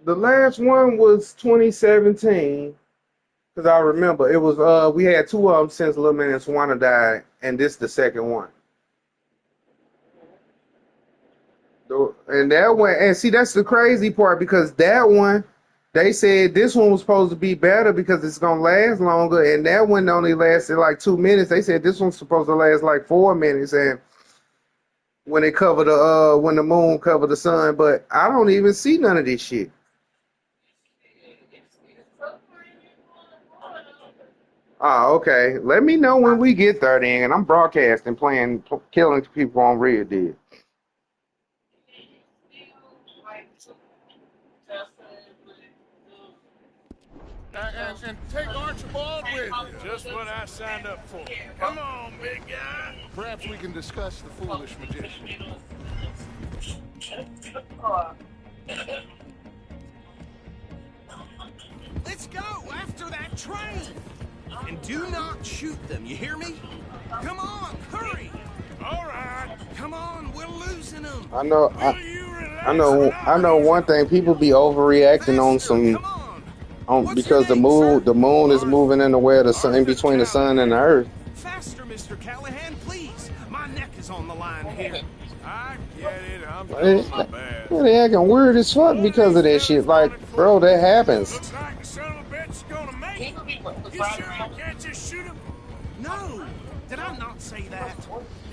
The last one was 2017, because I remember it was we had two of them since Lil Man and Swanna died, and this the second one. And that one, and see, that's the crazy part because that one, they said this one was supposed to be better because it's gonna last longer, and that one only lasted like 2 minutes. They said this one's supposed to last like 4 minutes, and when it covered the when the moon covered the sun, but I don't even see none of this shit. Oh, okay. Let me know when we get there then, and I'm broadcasting, playing, killing people on Red Dead. And take Archibald with you. Just what I signed up for. Come on, big guy. Perhaps we can discuss the foolish magician. Let's go after that train. And do not shoot them, you hear me? Come on, hurry. All right. Come on, we're losing them. I know one thing. People be overreacting on some, because the moon is moving in the way of the sun, in between the sun and the earth. Faster, Mr. Callahan, please. My neck is on the line here. I get it. I'm doing my best. They acting weird as fuck because of that shit. Like, bro, that happens. Looks like the son of a bitch gonna make it. You sure you can't just shoot him? No, did I not say that?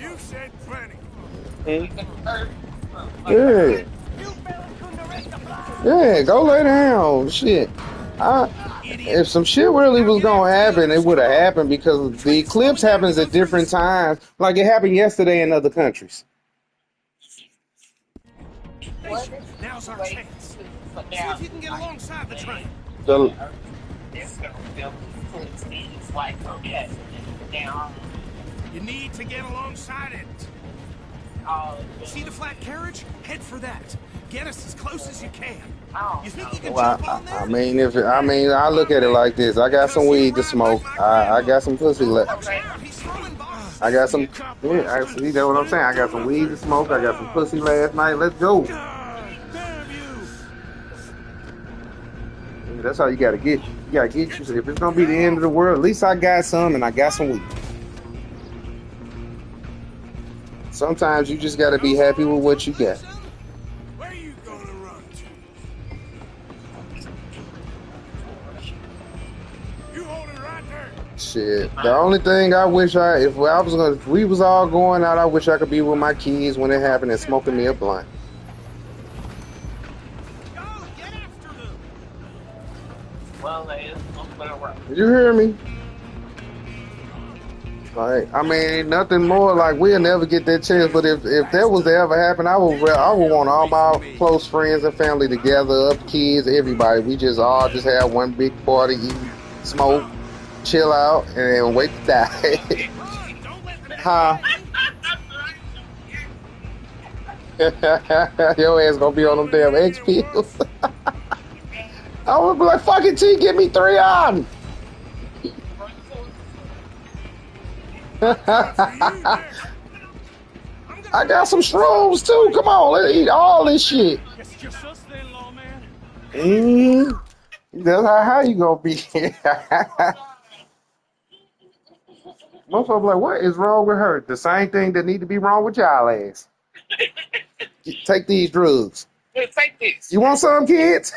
You said plenty. Yeah. Yeah, go lay down. Shit. If some shit really was gonna happen, it would have happened because the eclipse happens at different times. Like it happened yesterday in other countries. Now's our chance. See if you can get alongside the train. You need to get alongside it. See the flat carriage? Head for that. Get us as close as you can. You think you can jump on there? I look at it like this. I got some weed to smoke. I got some pussy left. I got some. Yeah, see that what I'm saying? I got some weed to smoke. I got some pussy last night. Let's go. That's how you gotta get. You gotta get you. If it's gonna be the end of the world, at least I got some and I got some weed. Sometimes you just gotta be happy with what you got. Where you gonna run to? You hold it right there. Shit. The only thing I wish if we was all going out, I wish I could be with my kids when it happened and smoking me a blunt. Did you hear me? Like, I mean, nothing more. Like, we'll never get that chance. But if that was to ever happen, I would want all my close friends and family together, up kids, everybody. We just all just have one big party, eat, smoke, chill out, and then wait to die. Huh? Your ass gonna be on them damn X pills. I would be like, fucking T, give me 3 of them. I got some shrooms too. Come on, let's eat all this shit. That's how you gonna be. Most of them like, what is wrong with her? The same thing that need to be wrong with y'all ass. Take these drugs. Here, take this. You want some, kids?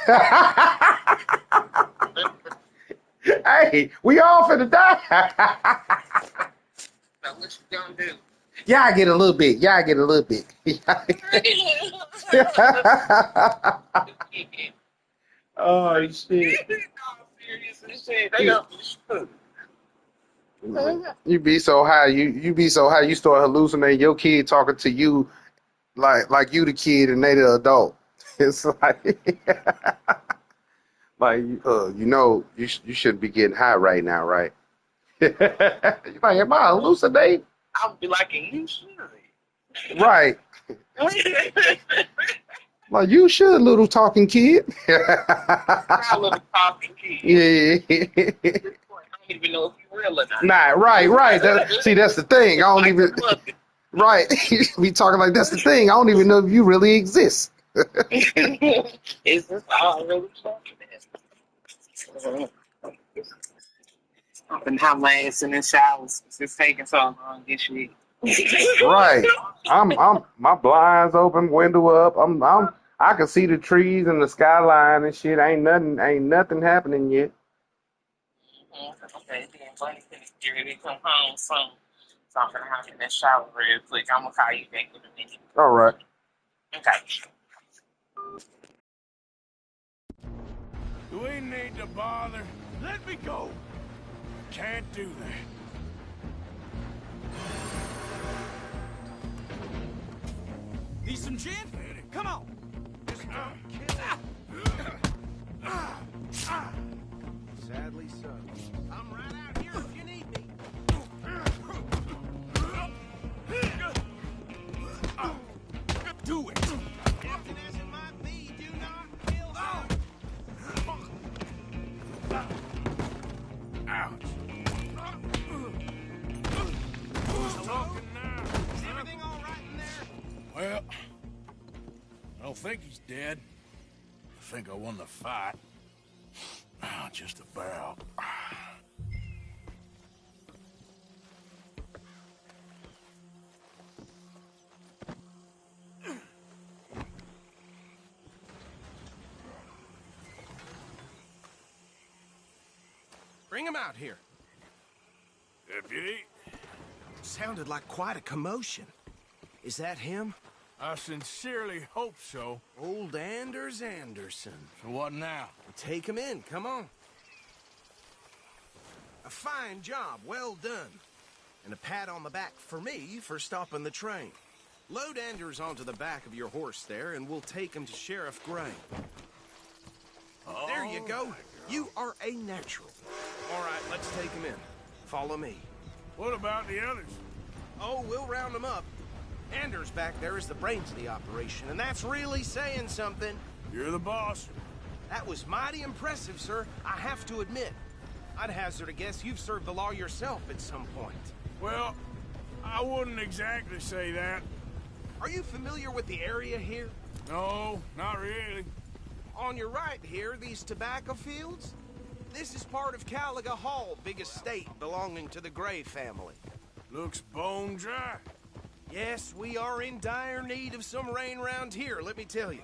Hey, we all finna die. Now, what you gonna do? Y'all get a little bit. Y'all get a little bit. Oh, shit. You be so high. You be so high. You start hallucinating. Your kid talking to you like you the kid and they the adult. It's like, like you shouldn't be getting high right now, right? You're like, am I hallucinating? I'll be like, you should. Right. Like, you should, little talking kid. Little talking kid. Yeah. I don't even know if you're real or not. Nah, right. See, that's the thing. I don't even. Right. We talking like that's the thing. I don't even know if you really exist. Is this all really fucking is? I've been hot my ass in the showers. It's taking so long to get shit. Right. My blinds open, window up. I can see the trees and the skyline and shit. Ain't nothing happening yet. Okay, then buddy finna get ready to come home soon. So I'm gonna hop in that shower real quick. I'm gonna call you back in a minute. All right. Okay. We need to bother. Let me go. Can't do that. Need some gin? Come on. Sadly so. I'm right out here if you need me. Do it. Captain as it might be, do not kill her. Ouch. Who's talking now? Is everything all right in there? Well, I don't think he's dead. I think I won the fight. Just about. Bring him out here. Deputy, Sounded like quite a commotion. Is that him? I sincerely hope so. Old Anders Anderson. So what now? Take him in, come on. A fine job, well done. And a pat on the back for me for stopping the train. Load Anders onto the back of your horse there, and we'll take him to Sheriff Gray. There you go. You are a natural. All right, let's take him in. Follow me. What about the others? Oh, we'll round them up. Anders back there is the brains of the operation, and that's really saying something. You're the boss. That was mighty impressive, sir. I have to admit. I'd hazard a guess you've served the law yourself at some point. Well, I wouldn't exactly say that. Are you familiar with the area here? No, not really. On your right here, these tobacco fields? This is part of Caliga Hall, big estate belonging to the Gray family. Looks bone dry. Yes, we are in dire need of some rain round here, let me tell you.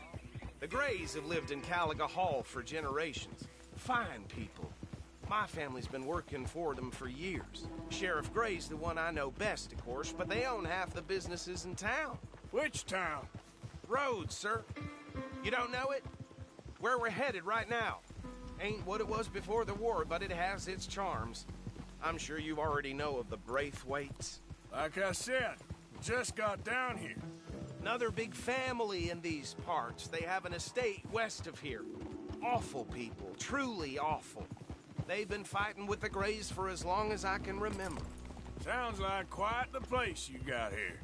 The Grays have lived in Caliga Hall for generations. Fine people. My family's been working for them for years. Sheriff Gray's the one I know best, of course, but they own half the businesses in town. Which town? Rhodes, sir. You don't know it? Where we're headed right now. Ain't what it was before the war, but it has its charms. I'm sure you already know of the Braithwaites. Like I said, just got down here. Another big family in these parts. They have an estate west of here. Awful people, truly awful. They've been fighting with the Grays for as long as I can remember. Sounds like quite the place you got here.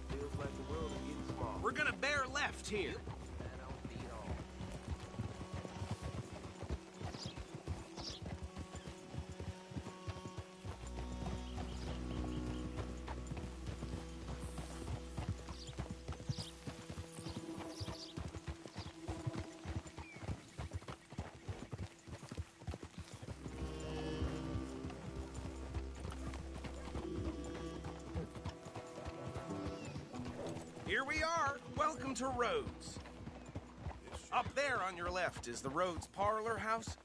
Feels like the world is getting small. We're gonna bear left here. Here we are. Welcome to Rhodes. Up there on your left is the Rhodes Parlor House.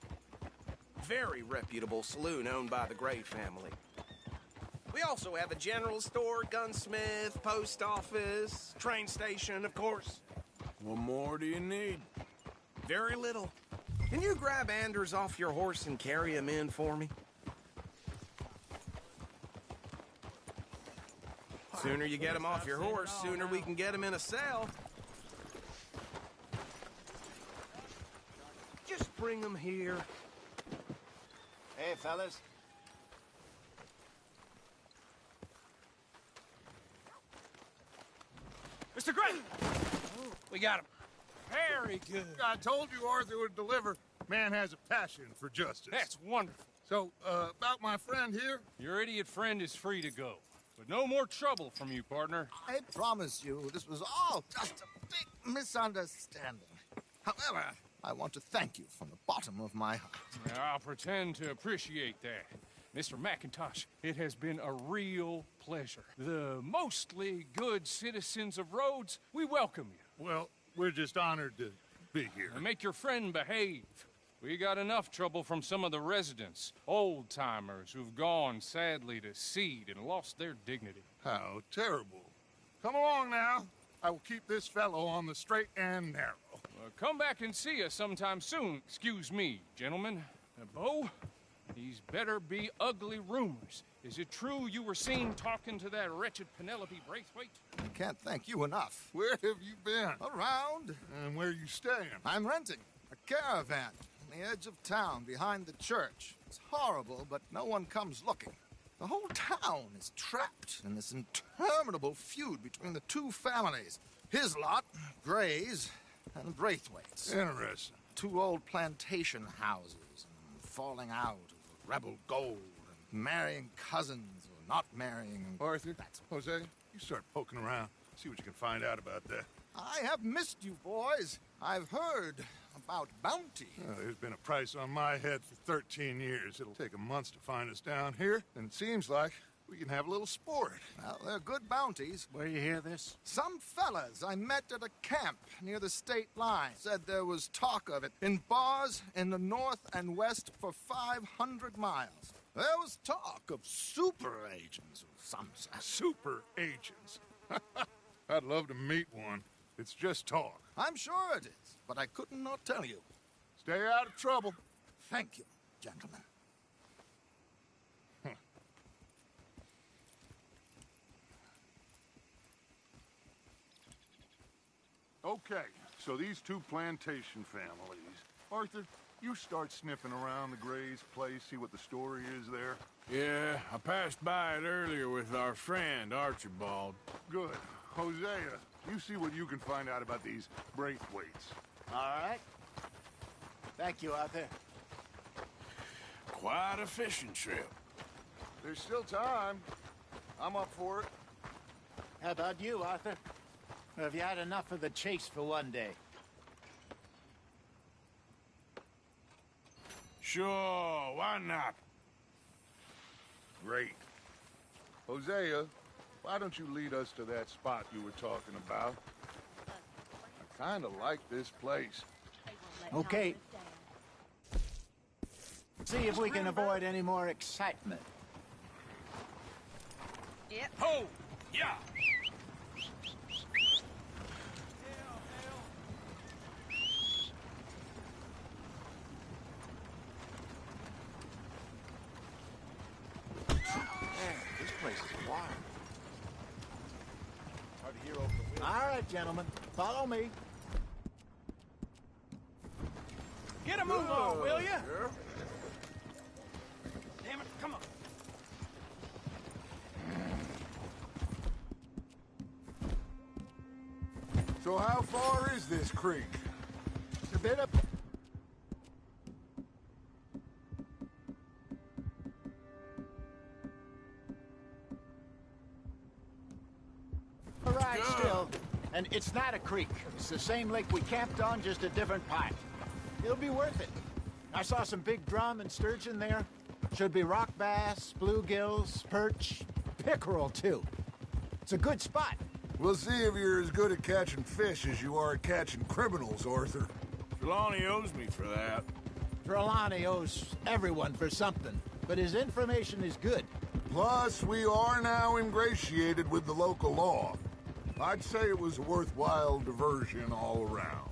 Very reputable saloon owned by the Gray family. We also have a general store, gunsmith, post office, train station, of course. What more do you need? Very little. Can you grab Anders off your horse and carry him in for me? Sooner you get him off your horse, sooner we can get him in a cell. Just bring him here. Hey, fellas. Mr. Gray! We got him. Very good. I told you Arthur would deliver. Man has a passion for justice. That's wonderful. So, about my friend here? Your idiot friend is free to go. But no more trouble from you, partner. I promise you, this was all just a big misunderstanding. However, I want to thank you from the bottom of my heart. I'll pretend to appreciate that. Mr. McIntosh, it has been a real pleasure. The mostly good citizens of Rhodes, we welcome you. Well, we're just honored to be here. And make your friend behave. We got enough trouble from some of the residents, old-timers who've gone, sadly, to seed and lost their dignity. How terrible. Come along now. I will keep this fellow on the straight and narrow. Come back and see us sometime soon. Excuse me, gentlemen. Bo, these better be ugly rumors. Is it true you were seen talking to that wretched Penelope Braithwaite? I can't thank you enough. Where have you been? Around. And where you staying? I'm renting a caravan on the edge of town behind the church. It's horrible, but no one comes looking. The whole town is trapped in this interminable feud between the two families. His lot, Gray's, and Braithwaite's. Interesting. Two old plantation houses, and falling out over rebel gold, and marrying cousins or not marrying. Arthur, Jose, you start poking around. See what you can find out about that. I have missed you, boys. I've heard about bounty. There's been a price on my head for 13 years. It'll take a month to find us down here, and it seems like we can have a little sport. Well, they're good bounties. Where you hear this? Some fellas I met at a camp near the state line said there was talk of it in bars in the north and west for 500 miles. There was talk of super agents or some such. Super agents. I'd love to meet one. It's just talk. I'm sure it is, but I couldn't not tell you. Stay out of trouble. Thank you, gentlemen. Okay, so these two plantation families. Arthur, you start sniffing around the Gray's place, see what the story is there. Yeah, I passed by it earlier with our friend, Archibald. Good. Hosea, you see what you can find out about these Braithwaites. All right. Thank you, Arthur. Quite a fishing trip. There's still time. I'm up for it. How about you, Arthur? Or have you had enough of the chase for one day? Sure, why not? Great. Hosea, why don't you lead us to that spot you were talking about? I kind of like this place. Okay. See if we can avoid any more excitement. Yep. Ho! Yeah! This place is wild. Hard to hear over the wheel. All right, gentlemen. Follow me. Get a move on, will you? Damn it, come on. So how far is this creek? It's a bit up. All right, still. And it's not a creek. It's the same lake we camped on, just a different pipe. It'll be worth it. I saw some big drum and sturgeon there. Should be rock bass, bluegills, perch, pickerel, too. It's a good spot. We'll see if you're as good at catching fish as you are at catching criminals, Arthur. Trelawney owes me for that. Trelawney owes everyone for something, but his information is good. Plus, we are now ingratiated with the local law. I'd say it was a worthwhile diversion all around.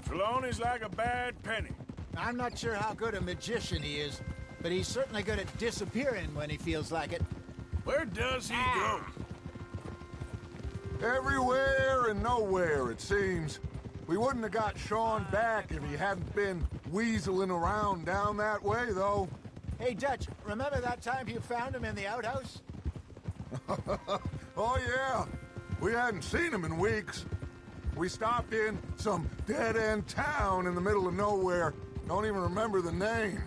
Trelawney's like a bad penny. I'm not sure how good a magician he is, but he's certainly good at disappearing when he feels like it. Where does he go? Everywhere and nowhere, it seems. We wouldn't have got Sean back if he hadn't been weaseling around down that way, though. Hey, Dutch, remember that time you found him in the outhouse? Oh, yeah. We hadn't seen him in weeks. We stopped in some dead-end town in the middle of nowhere. Don't even remember the name.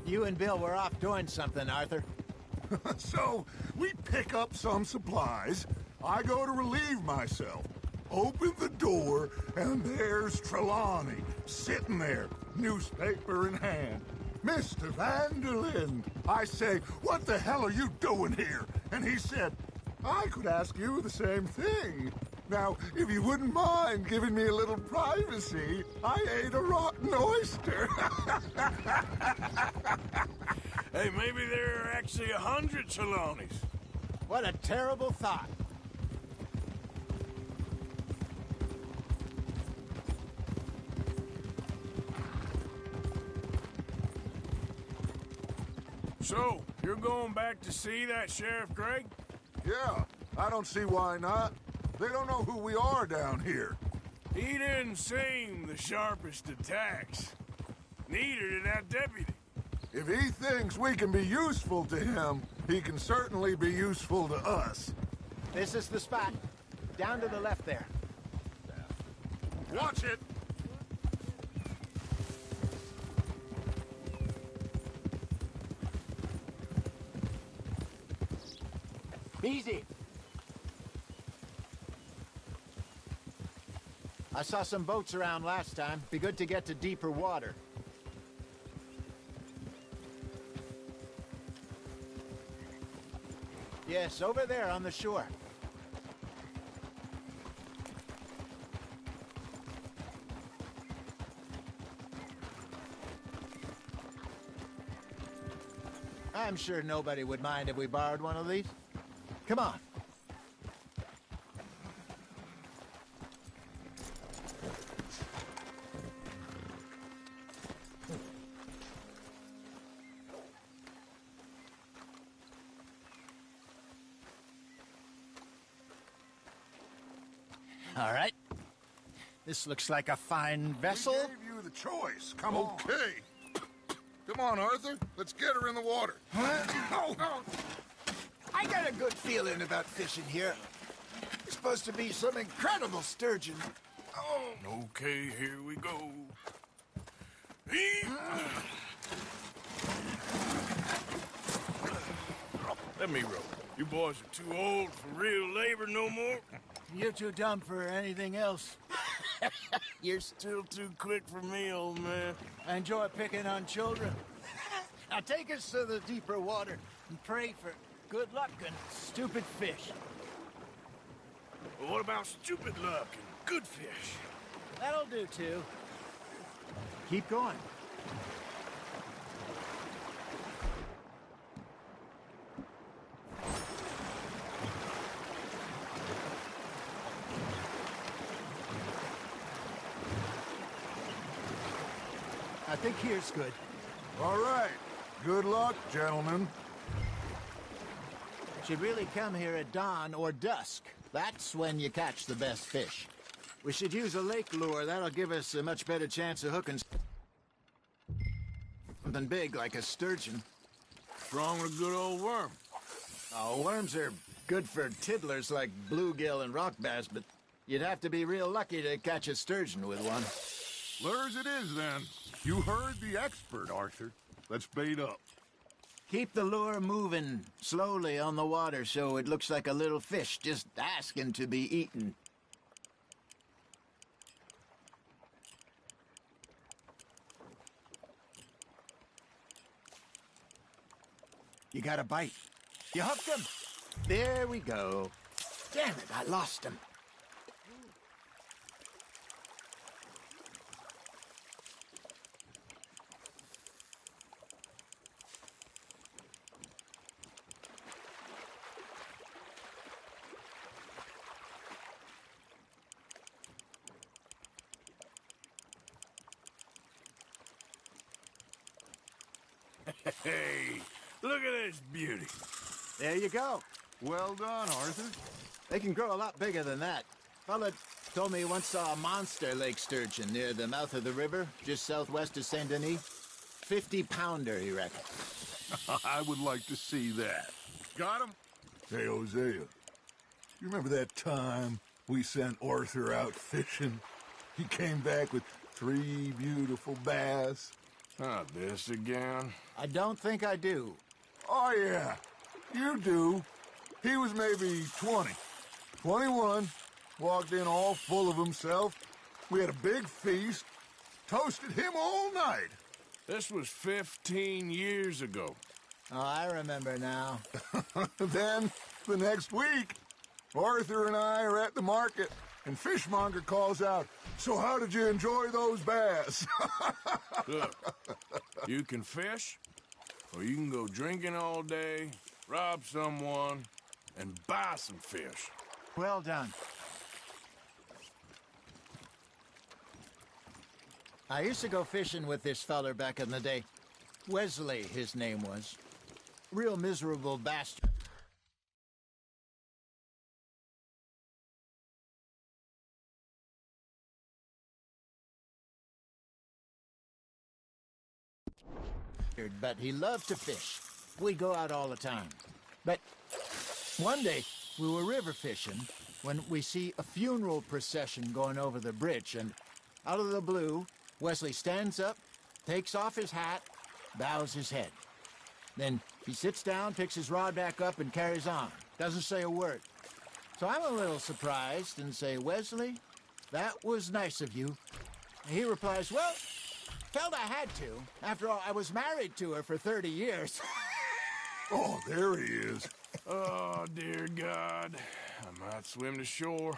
You and Bill were off doing something, Arthur. So, we pick up some supplies. I go to relieve myself. Open the door, and there's Trelawney, sitting there, newspaper in hand. Mr. Van der Linde. I say, what the hell are you doing here? And he said, I could ask you the same thing. Now, if you wouldn't mind giving me a little privacy, I ate a rotten oyster. Hey, maybe there are actually 100 Trelawneys. What a terrible thought. So, you're going back to see that Sheriff Gregg? Yeah, I don't see why not. They don't know who we are down here. He didn't seem the sharpest attacks. Neither did that deputy. If he thinks we can be useful to him, he can certainly be useful to us. This is the spot. Down to the left there. Watch it! Easy. I saw some boats around last time. Be good to get to deeper water. Yes, over there on the shore. I'm sure nobody would mind if we borrowed one of these. Come on. All right. This looks like a fine vessel. We gave you the choice. Come on. Okay. Come on, Arthur. Let's get her in the water. Oh. I got a good feeling about fishing here. It's supposed to be some incredible sturgeon. Oh. Okay, here we go. Let me row. You boys are too old for real labor no more. You're too dumb for anything else. You're still too quick for me, old man. I enjoy picking on children. Now take us to the deeper water and pray for good luck and stupid fish. Well, what about stupid luck and good fish? That'll do, too. Keep going. I think here's good. All right. Good luck, gentlemen. Should really come here at dawn or dusk. That's when you catch the best fish. We should use a lake lure. That'll give us a much better chance of hooking something big like a sturgeon. Strong or good old worm? Oh, worms are good for tiddlers like bluegill and rock bass, but you'd have to be real lucky to catch a sturgeon with one. Lures it is, then. You heard the expert, Arthur. Let's bait up. Keep the lure moving slowly on the water so it looks like a little fish just asking to be eaten. You got a bite. You hooked him. There we go. Damn it, I lost him. Hey, look at this beauty. There you go. Well done, Arthur. They can grow a lot bigger than that. Fella told me he once saw a monster lake sturgeon near the mouth of the river, just southwest of Saint Denis. 50-pounder, he reckoned. I would like to see that. Got him? Hey, Hosea. You remember that time we sent Arthur out fishing? He came back with 3 beautiful bass. Not this again. I don't think I do. Oh, yeah. You do. He was maybe 20. 21. Walked in all full of himself. We had a big feast. Toasted him all night. This was 15 years ago. Oh, I remember now. Then, the next week, Arthur and I are at the market, and Fishmonger calls out, "So how did you enjoy those bass?" Look, you can fish, or you can go drinking all day, rob someone, and buy some fish. Well done. I used to go fishing with this feller back in the day. Wesley, his name was. Real miserable bastard. But he loved to fish. We'd go out all the time. But one day, we were river fishing when we see a funeral procession going over the bridge, and out of the blue, Wesley stands up, takes off his hat, bows his head. Then he sits down, picks his rod back up, and carries on. Doesn't say a word. So I'm a little surprised and say, "Wesley, that was nice of you." And he replies, "Well, felt I had to. After all, I was married to her for 30 years. Oh, there he is. Oh, dear God. I might swim to shore.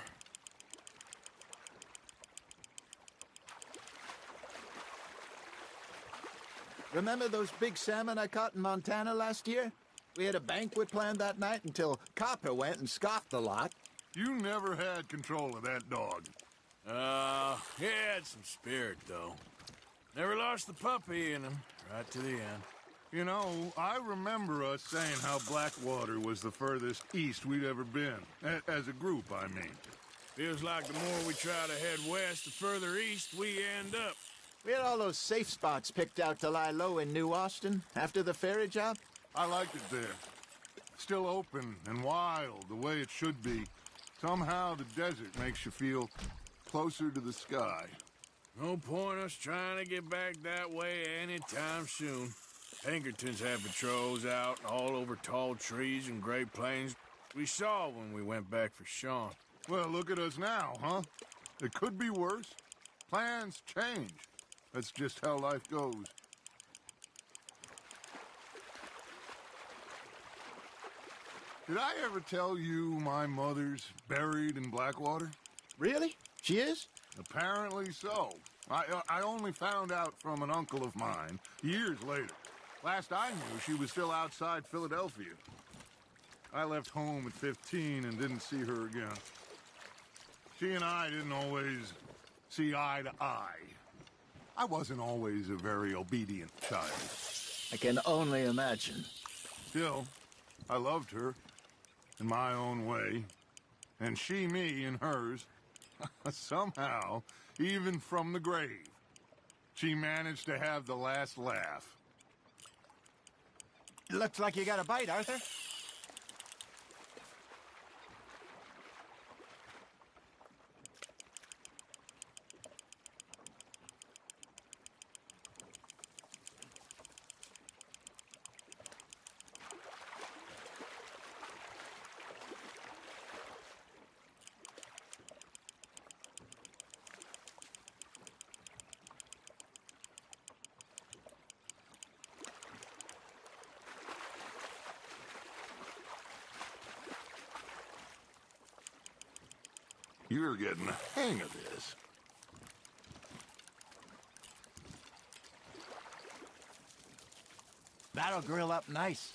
Remember those big salmon I caught in Montana last year? We had a banquet planned that night until Copper went and scoffed the lot. You never had control of that dog. He had some spirit, though. Never lost the puppy in him, right to the end. You know, I remember us saying how Blackwater was the furthest east we'd ever been. As a group, I mean. Feels like the more we try to head west, the further east we end up. We had all those safe spots picked out to lie low in New Austin after the ferry job. I liked it there. Still open and wild, the way it should be. Somehow the desert makes you feel closer to the sky. No point us trying to get back that way anytime soon. Pinkertons have patrols out all over tall trees and Great Plains. We saw when we went back for Sean. Well, look at us now, huh? It could be worse. Plans change. That's just how life goes. Did I ever tell you my mother's buried in Blackwater? Really? She is? Apparently so. I only found out from an uncle of mine years later. Last I knew, she was still outside Philadelphia. I left home at 15 and didn't see her again. She and I didn't always see eye to eye. I wasn't always a very obedient child. I can only imagine. Still, I loved her in my own way, and she me in hers. Somehow, even from the grave, she managed to have the last laugh. Looks like you got a bite, Arthur. You're getting the hang of this. That'll grill up nice.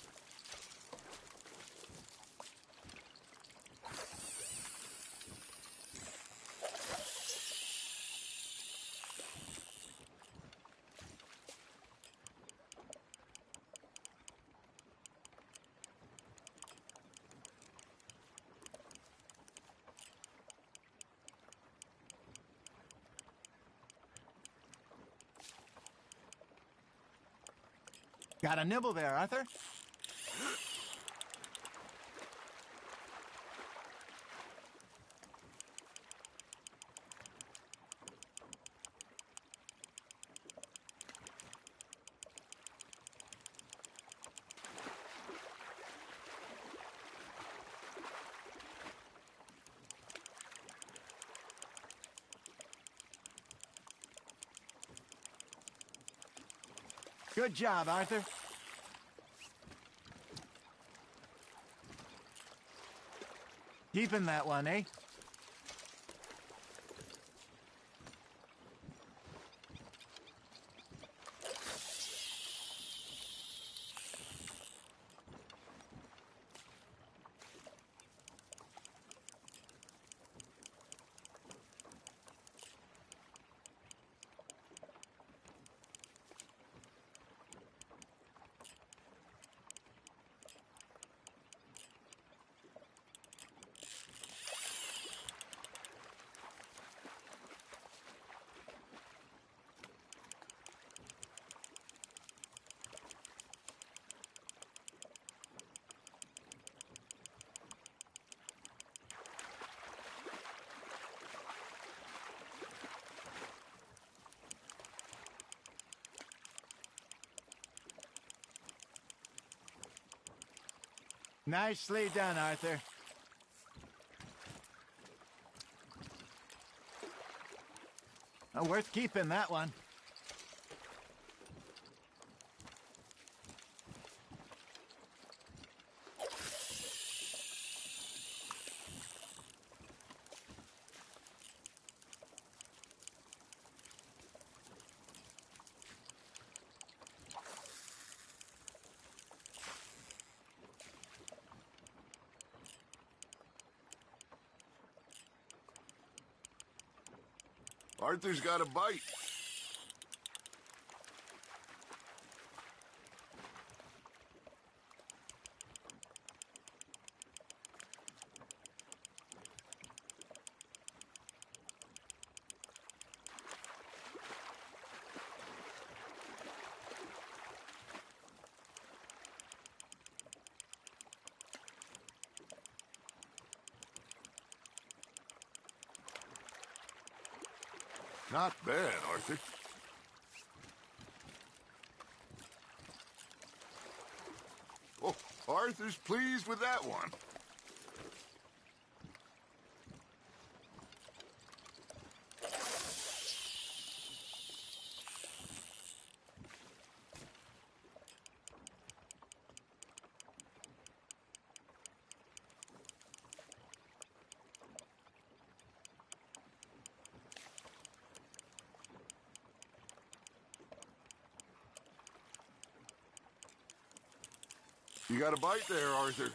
Got a nibble there, Arthur? Good job, Arthur. Keeping that one, eh? Nicely done, Arthur. Worth keeping, that one. Arthur's got a bite. Not bad, Arthur. Oh, Arthur's pleased with that one. You got a bite there, Arthur.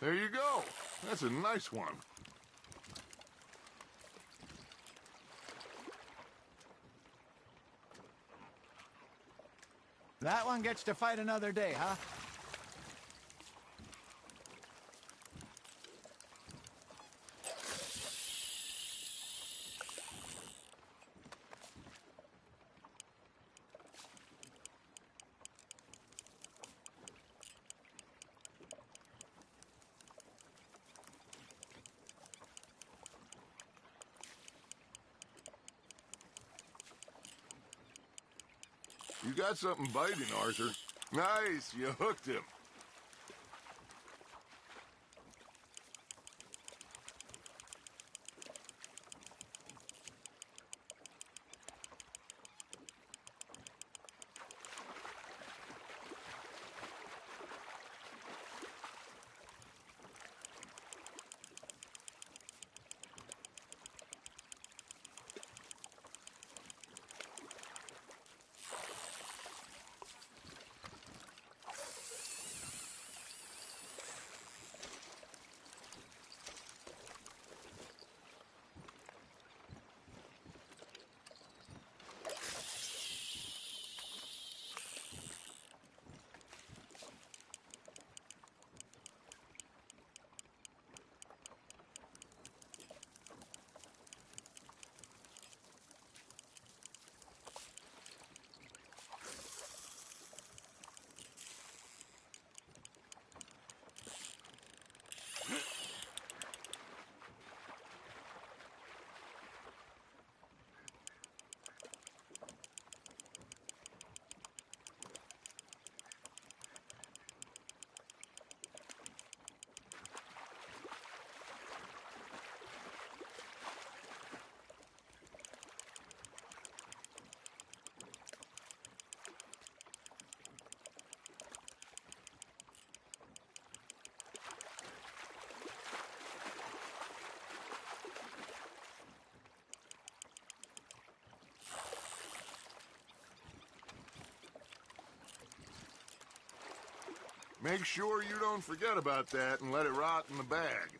There you go. That's a nice one. That one gets to fight another day, huh? You got something biting, Arthur. Nice, you hooked him. Make sure you don't forget about that and let it rot in the bag.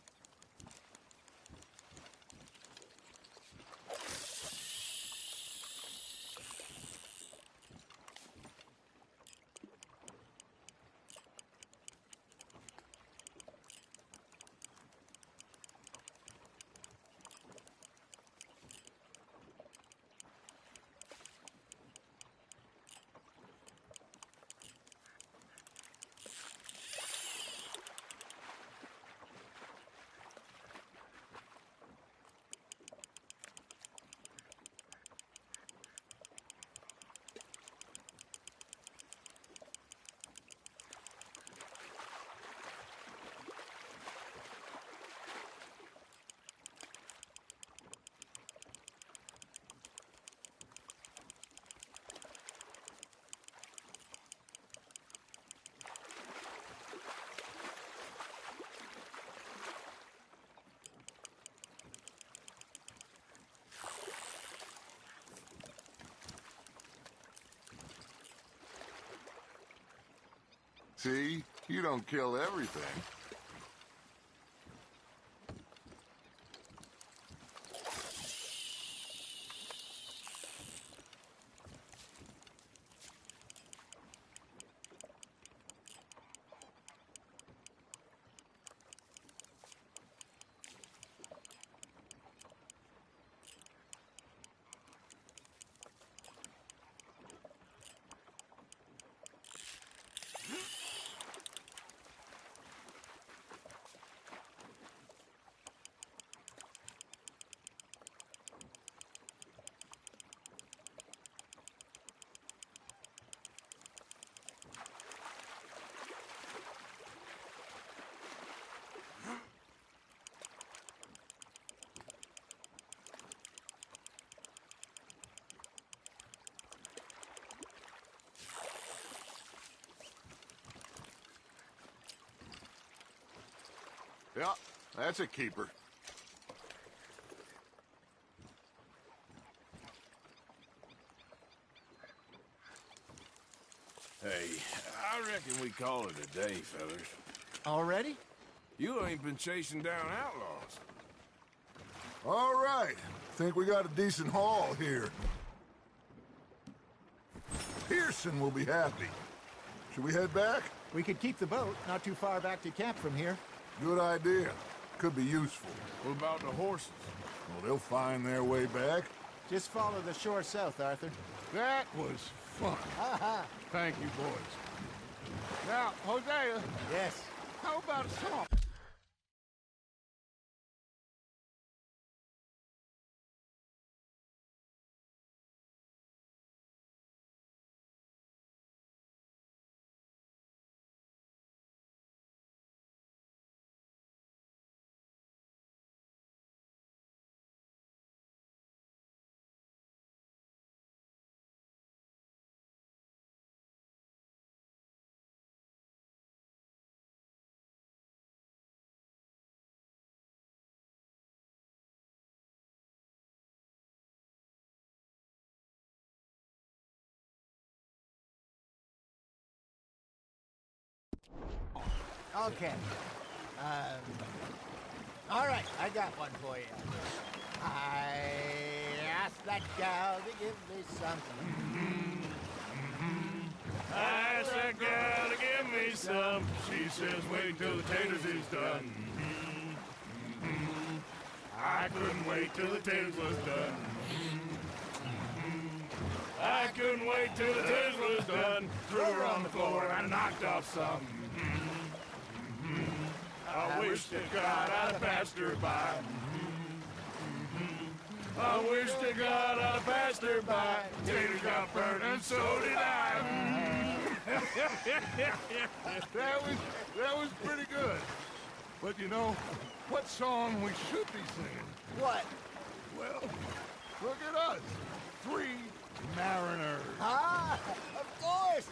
See? You don't kill everything. Yeah, that's a keeper. Hey, I reckon we call it a day, fellas. Already? You ain't been chasing down outlaws. All right. Think we got a decent haul here. Pearson will be happy. Should we head back? We could keep the boat, not too far back to camp from here. Good idea. Could be useful. What about the horses? Well, they'll find their way back. Just follow the shore south, Arthur. That was fun. Thank you, boys. Now, Hosea, Yes. how about a song? Okay. All right, I got one for you. I asked that gal to give me something. I asked that gal to give me some. She says, wait till the taters is done. I couldn't wait till the taters was done. I couldn't wait till the taters was done. Threw her on the floor and I knocked off some. I wish to God I'd have passed her by. I wish to God I'd have passed her by. Taters got burned and so did I. That was pretty good. But you know, what song we should be singing? What? Well, look at us. 3 mariners. Ah, of course.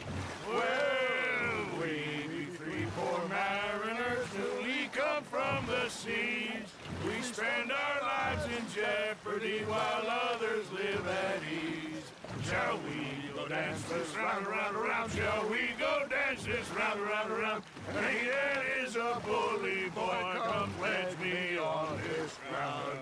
Well, we be 3 poor mariners, newly come from the seas. We spend our lives in jeopardy while others live at ease. Shall we go dance this round, around, around? Shall we go dance this round, around, around? And he that is a bully boy, come pledge me on this ground.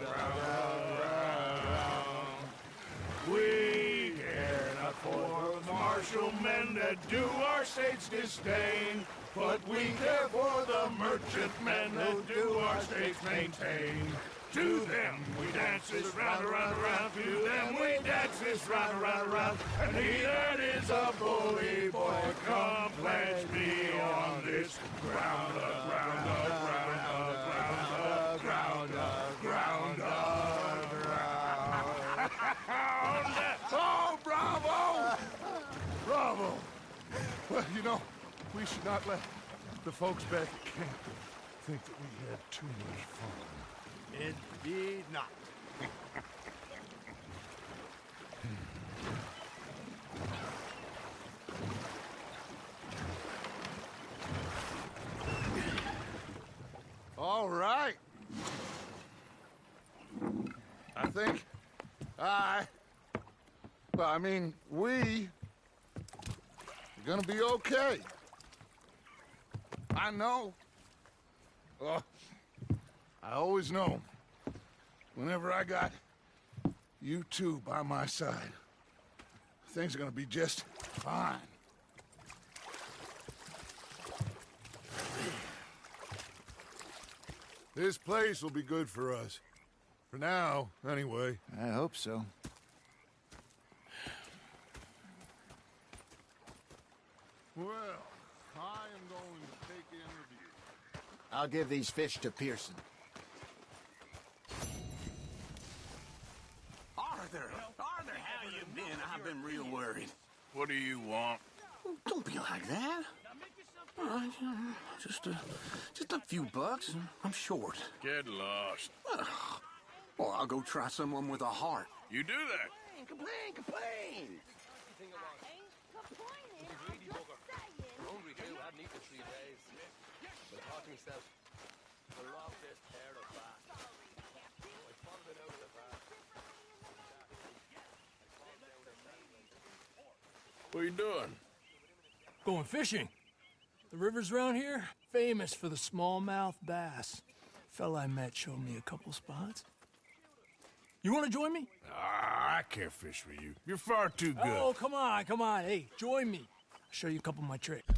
We care not for the martial men that do our state's disdain, but we care for the merchant men that do our states maintain. To them we dance this round, around, around. To them we dance this round, around, around. And he that is a bully boy, come pledge me on this ground, ground, ground, ground, ground, ground, ground. Oh, bravo! Bravo! Well, you know, we should not let the folks back at camp think that we had too much fun. Indeed not. All right. I think we are gonna be okay. I know. I always know. Whenever I got you two by my side, things are gonna be just fine. This place will be good for us. For now, anyway. I hope so. Well, I am going to take in review. I'll give these fish to Pearson. Arthur, how you been? I've been real worried. What do you want? Don't be like that. All right, just a few bucks. I'm short. Get lost. Well, I'll go try someone with a heart. You do that. Complain. What are you doing? Going fishing. The rivers around here, famous for the smallmouth bass. Fella I met showed me a couple spots. You want to join me? I can't fish with you. You're far too good. Oh, come on. Hey, join me. I'll show you a couple of my tricks.